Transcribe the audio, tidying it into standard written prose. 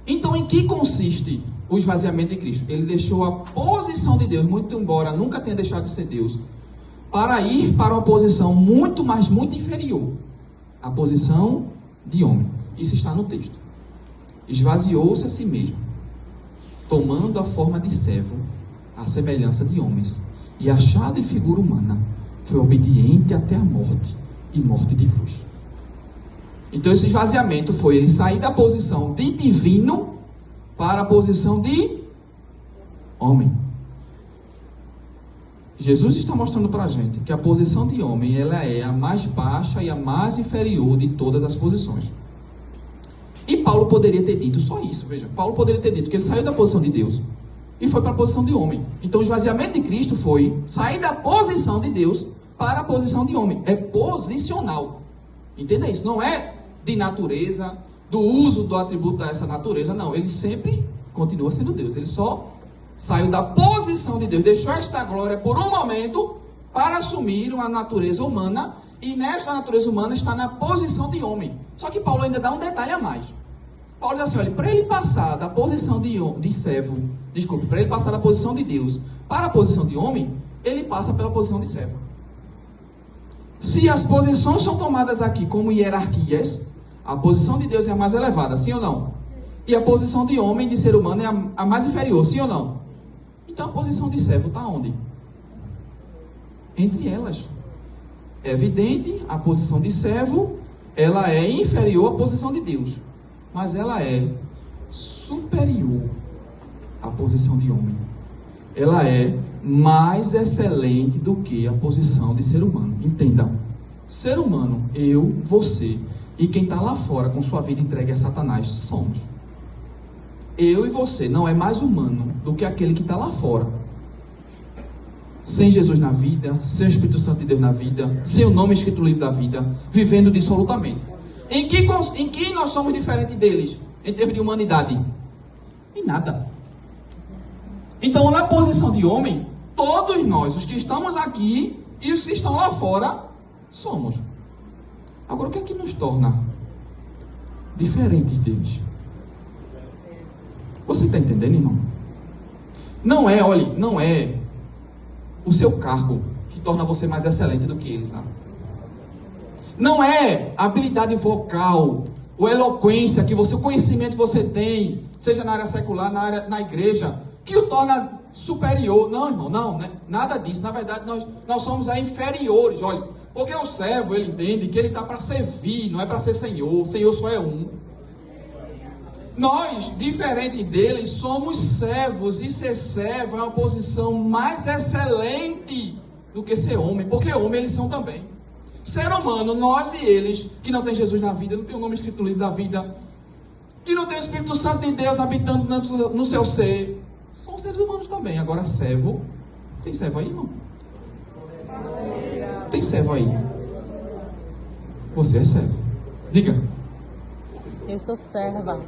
Então, em que consiste o esvaziamento de Cristo? Ele deixou a posição de Deus, muito embora nunca tenha deixado de ser Deus, para ir para uma posição muito, mas muito inferior, a posição de homem. Isso está no texto. Esvaziou-se a si mesmo, tomando a forma de servo, à semelhança de homens, e achado em figura humana, foi obediente até a morte, e morte de cruz. Então esse esvaziamento foi ele sair da posição de divino para a posição de homem. Jesus está mostrando para a gente que a posição de homem ela é a mais baixa e a mais inferior de todas as posições. E Paulo poderia ter dito só isso, veja. Paulo poderia ter dito que ele saiu da posição de Deus e foi para a posição de homem. Então o esvaziamento de Cristo foi sair da posição de Deus para a posição de homem. É posicional. Entenda isso. Não é de natureza, do uso do atributo dessa natureza. Não, ele sempre continua sendo Deus. Ele só saiu da posição de Deus, deixou esta glória por um momento para assumir uma natureza humana. E nesta natureza humana está na posição de homem. Só que Paulo ainda dá um detalhe a mais. Paulo diz assim, olha, para ele passar da posição de servo, para ele passar da posição de Deus para a posição de homem, ele passa pela posição de servo. Se as posições são tomadas aqui como hierarquias, a posição de Deus é a mais elevada, sim ou não? E a posição de homem, de ser humano, é a mais inferior, sim ou não? Então a posição de servo está onde? Entre elas. É evidente, a posição de servo, ela é inferior à posição de Deus. Mas ela é superior à posição de homem. Ela é mais excelente do que a posição de ser humano. Entendam. Ser humano, eu, você e quem está lá fora com sua vida entregue a Satanás, somos. Eu e você não é mais humano do que aquele que está lá fora. Sem Jesus na vida, sem o Espírito Santo de Deus na vida, sem o nome escrito no livro da vida, vivendo dissolutamente. Em que nós somos diferentes deles, em termos de humanidade? Em nada. Então, na posição de homem, todos nós, os que estamos aqui e os que estão lá fora, somos. Agora, o que é que nos torna diferentes deles? Você está entendendo, irmão? Não é o seu cargo que torna você mais excelente do que ele, tá? Não é a habilidade vocal, ou eloquência o conhecimento que você tem, seja na área secular, na igreja, que o torna superior. Não, irmão, não, né? Nada disso. Na verdade, nós somos inferiores. Olha, porque o servo, ele entende que ele está para servir, não é para ser senhor. O senhor só é um. Nós, diferente dele, somos servos, e ser servo é uma posição mais excelente do que ser homem, porque homem eles são também. Ser humano, nós e eles, que não tem Jesus na vida, não tem o nome escrito no livro da vida, que não tem o Espírito Santo de Deus habitando no seu ser, são seres humanos também. Agora, servo, tem servo aí, irmão? Tem servo aí? Você é servo. Diga. Eu sou serva.